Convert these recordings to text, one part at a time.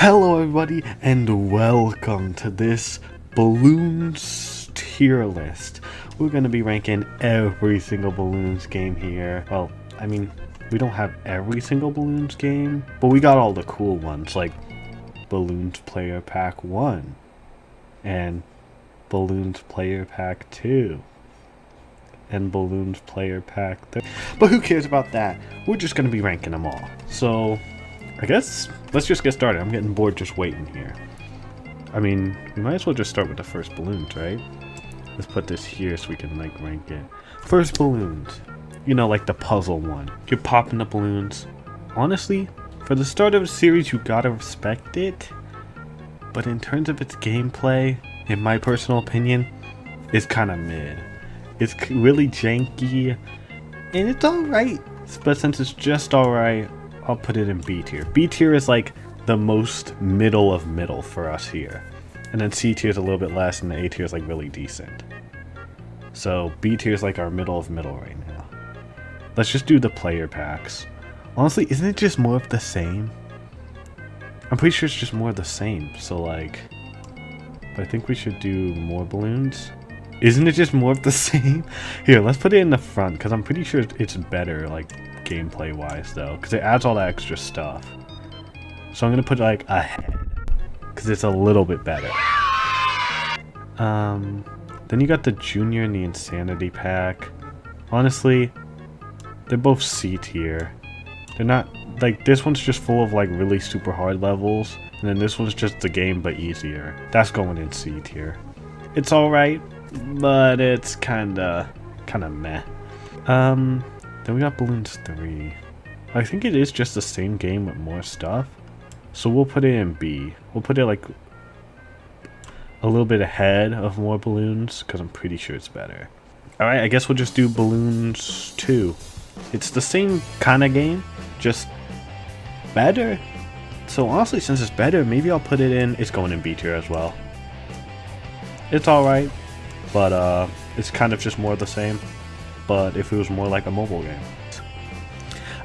Hello everybody and welcome to this Bloons tier list. We're going to be ranking every single Bloons game here. Well, I mean, we don't have every single Bloons game, but we got all the cool ones like Bloons Player Pack 1 and Bloons Player Pack 2 and Bloons Player Pack 3. But who cares about that? We're just going to be ranking them all. So I guess let's just get started. I'm getting bored just waiting here. I mean, we might as well just start with the first Bloons, right? Let's put this here so we can like rank it. First Bloons. You know, like the puzzle one. You're popping the balloons. Honestly, for the start of a series, you gotta respect it. But in terms of its gameplay, in my personal opinion, it's kind of mid. It's really janky, and it's alright. But since it's just alright, I'll put it in B tier. B tier is like the most middle of middle for us here. And then C tier is a little bit less, and the A tier is like really decent. So B tier is like our middle of middle right now. Let's just do the player packs. Honestly, isn't it just more of the same? I'm pretty sure it's just more of the same. So like, but I think we should do more balloons. Isn't it just more of the same? Here, let's put it in the front because I'm pretty sure it's better like gameplay wise though, because it adds all that extra stuff. So I'm gonna put like ahead because it's a little bit better. Then you got the Junior and the Insanity pack. Honestly, they're both C tier. They're not like, this one's just full of like really super hard levels, and then this one's just the game but easier. That's going in C tier. It's alright, but it's kinda meh. Then we got Bloons 3. I think it is just the same game with more stuff. So we'll put it in B. We'll put it like a little bit ahead of more balloons because I'm pretty sure it's better. Alright, I guess we'll just do Bloons 2. It's the same kind of game, just better. So honestly, since it's better, maybe I'll put it in. It's going in B tier as well. It's alright, but it's kind of just more of the same. But if it was more like a mobile game.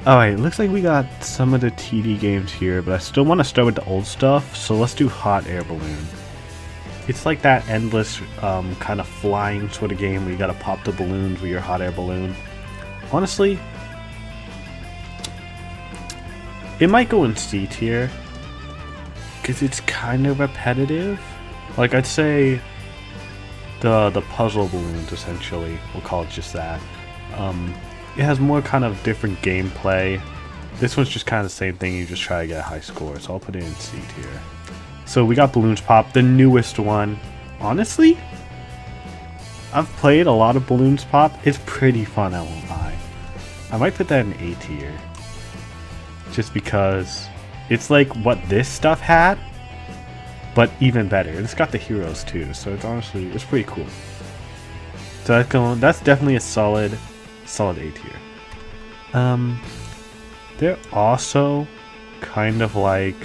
Alright, looks like we got some of the TD games here, but I still want to start with the old stuff, so let's do Hot Air Balloon. It's like that endless kind of flying sort of game where you gotta pop the balloons with your hot air balloon. Honestly, it might go in C tier, because it's kind of repetitive. Like I'd say the puzzle balloons, essentially, we'll call it just that. It has more kind of different gameplay. This one's just kind of the same thing, you just try to get a high score, so I'll put it in C tier. So we got Bloons Pop, the newest one. Honestly, I've played a lot of Bloons Pop. It's pretty fun, I won't lie. I might put that in A tier, just because it's like what this stuff had, but even better. It's got the heroes too, so it's honestly, it's pretty cool. So that's definitely a solid A tier. They're also kind of like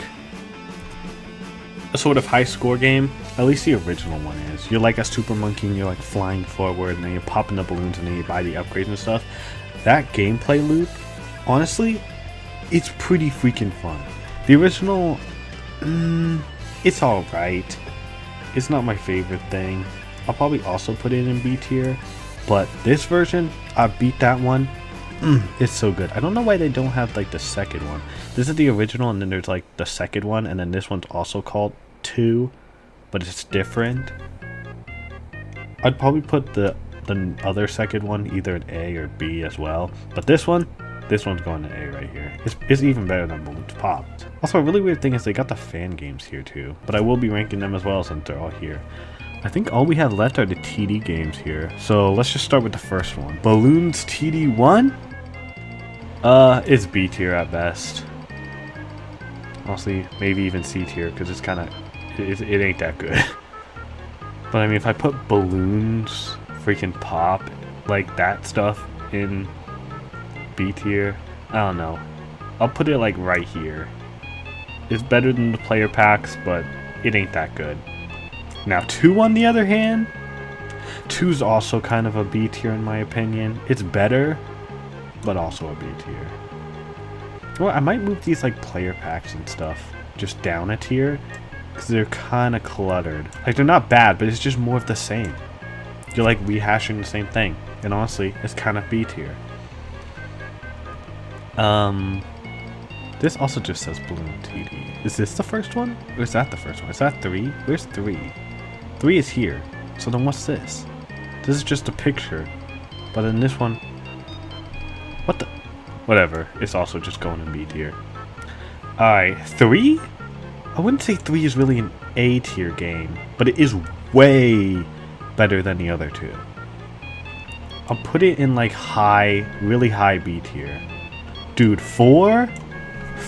a sort of high score game. At least the original one is. You're like a super monkey and you're like flying forward, and then you're popping the balloons and then you buy the upgrades and stuff. That gameplay loop, honestly, it's pretty freaking fun. The original, it's alright. It's not my favorite thing. I'll probably also put it in B tier. But this version, I beat that one. It's so good. I don't know why they don't have like the second one. This is the original, and then there's like the second one, and then this one's also called 2, but it's different. I'd probably put the other second one either in A or B as well. But this one's going to A right here. It's even better than Bloons Pop. Also, a really weird thing is they got the fan games here too, but I will be ranking them as well since they're all here. I think all we have left are the TD games here. So let's just start with the first one. Bloons TD 1? It's B tier at best. Honestly, maybe even C tier, because it's kind of, it ain't that good. But I mean, if I put Bloons freaking Pop, like that stuff in B tier, I don't know. I'll put it like right here. It's better than the player packs, but it ain't that good. Now 2 on the other hand, 2's also kind of a B tier in my opinion. It's better, but also a B tier. Well, I might move these like player packs and stuff just down a tier, because they're kind of cluttered. Like, they're not bad, but it's just more of the same. You're like rehashing the same thing, and honestly, it's kind of B tier. This also just says Bloon TD. Is this the first one? Or is that the first one? Is that 3? Where's 3? 3 is here. So then what's this? This is just a picture. But in this one... What the... Whatever. It's also just going in B tier. Alright, 3? I wouldn't say 3 is really an A tier game. But it is way better than the other two. I'll put it in like high, really high B tier. Dude, 4?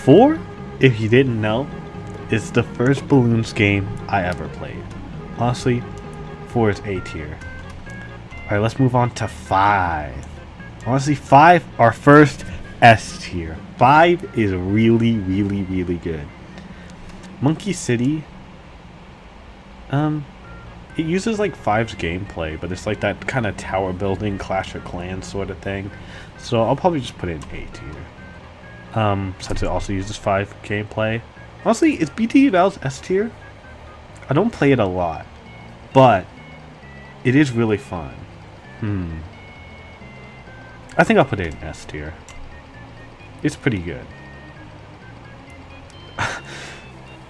4, if you didn't know, is the first Bloons game I ever played. Honestly, 4 is A tier. Alright, let's move on to 5. Honestly, 5, our first S tier. 5 is really, really, really good. Monkey City, it uses like 5's gameplay, but it's like that kind of tower building, Clash of Clans sort of thing. So I'll probably just put it in A tier. Since it also uses 5 gameplay. Honestly, is BT Val's S tier? I don't play it a lot, but it is really fun. I think I'll put it in S tier. It's pretty good.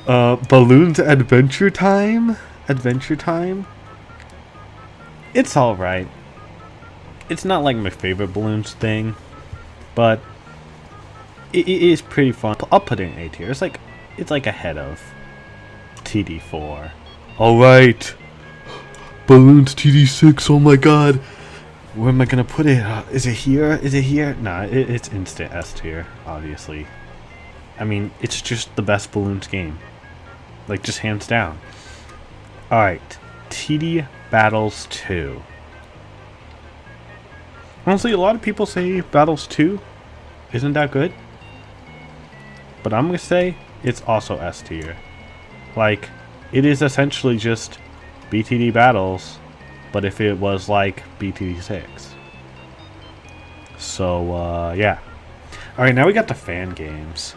Bloons Adventure Time? Adventure Time? It's alright. It's not like my favorite Bloons thing, but it is pretty fun. I'll put it in A tier. It's like ahead of TD4. Alright. Bloons TD6, oh my god. Where am I gonna put it? Is it here? Is it here? Nah, it's instant S tier, obviously. I mean, it's just the best Bloons game. Like, just hands down. Alright. TD Battles 2. Honestly, a lot of people say Battles 2 isn't that good. But I'm going to say it's also S tier. Like, it is essentially just BTD Battles, but if it was like BTD 6. So, yeah. Alright, now we got the fan games.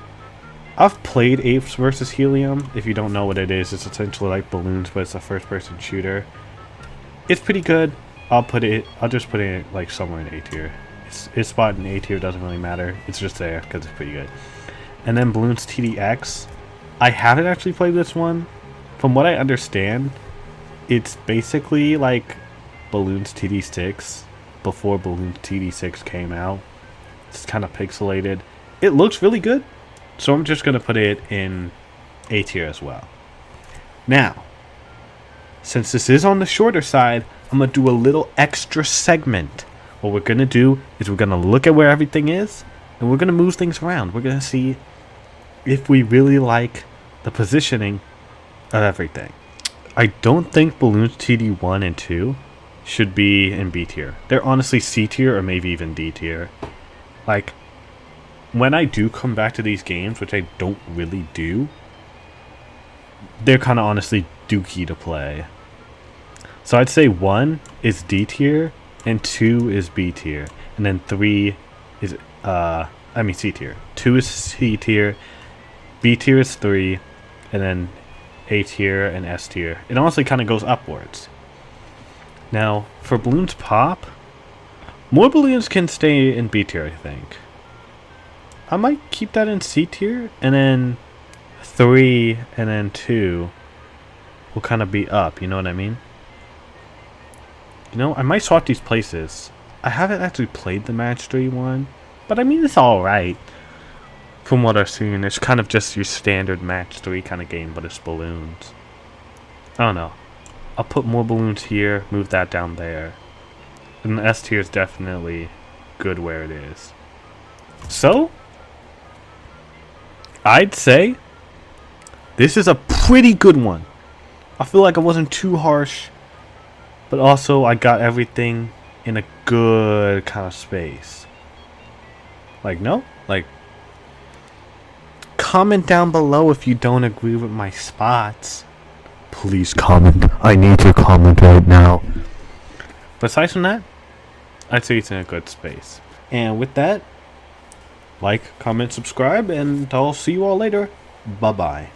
I've played Apes vs. Helium. If you don't know what it is, it's essentially like Bloons, but it's a first-person shooter. It's pretty good. I'll just put it like somewhere in A tier. Its spot in A tier doesn't really matter. It's just there because it's pretty good. And then Bloons TDX. I haven't actually played this one. From what I understand, it's basically like Bloons TD6 before Bloons TD6 came out. It's kind of pixelated. It looks really good, so I'm just going to put it in A tier as well. Now, since this is on the shorter side, I'm going to do a little extra segment. What we're going to do is we're going to look at where everything is, and we're going to move things around. We're going to see if we really like the positioning of everything. I don't think Bloons TD 1 and 2 should be in B tier. They're honestly C tier or maybe even D tier. Like, when I do come back to these games, which I don't really do, they're kind of honestly dookie to play. So I'd say 1 is D tier and 2 is B tier. And then 3 is, C tier. 2 is C tier. B tier is 3, and then A tier and S tier. It honestly kind of goes upwards. Now, for Bloons Pop, more Bloons can stay in B tier, I think. I might keep that in C tier, and then 3 and then 2 will kind of be up, you know what I mean? You know, I might swap these places. I haven't actually played the Match 3 one, but I mean, it's alright. From what I've seen, it's kind of just your standard Match 3 kind of game, but it's Bloons. I don't know. I'll put more Bloons here, move that down there. And the S tier is definitely good where it is. So, I'd say this is a pretty good one. I feel like I wasn't too harsh, but also I got everything in a good kind of space. Like, no? Like, comment down below if you don't agree with my spots. Please comment. I need your comment right now. But aside from that, I'd say it's in a good space. And with that, like, comment, subscribe, and I'll see you all later. Bye-bye.